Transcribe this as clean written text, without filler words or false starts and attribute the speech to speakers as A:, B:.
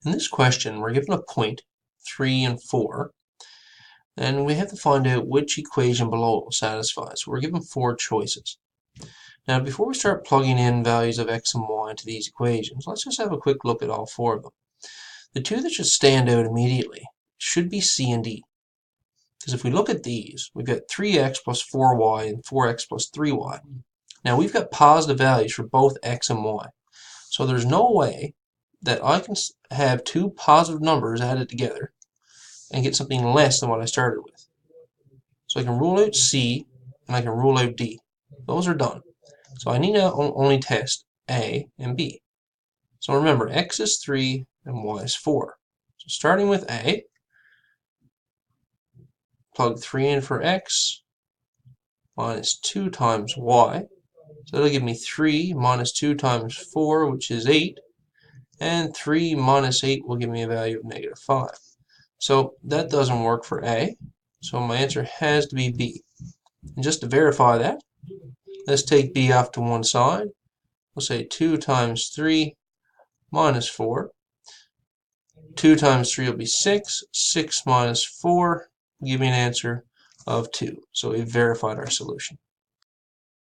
A: In this question, we're given a point, 3 and 4, and we have to find out which equation below it will satisfy. So we're given 4 choices. Now, before we start plugging in values of x and y into these equations, let's just have a quick look at all 4 of them. The two that should stand out immediately should be C and D. Because if we look at these, we've got 3x plus 4y and 4x plus 3y. Now, we've got positive values for both x and y. So there's no way that I can have two positive numbers added together and get something less than what I started with. So I can rule out C and I can rule out D. Those are done. So I need to only test A and B. So remember, x is 3 and y is 4. So starting with A, plug 3 in for x, minus 2 times y. So that'll give me 3 minus 2 times 4, which is 8. And 3 minus 8 will give me a value of negative 5. So that doesn't work for A. So my answer has to be B. And just to verify that, let's take B off to one side. We'll say 2 times 3 minus 4. 2 times 3 will be 6. 6 minus 4 will give me an answer of 2. So we've verified our solution.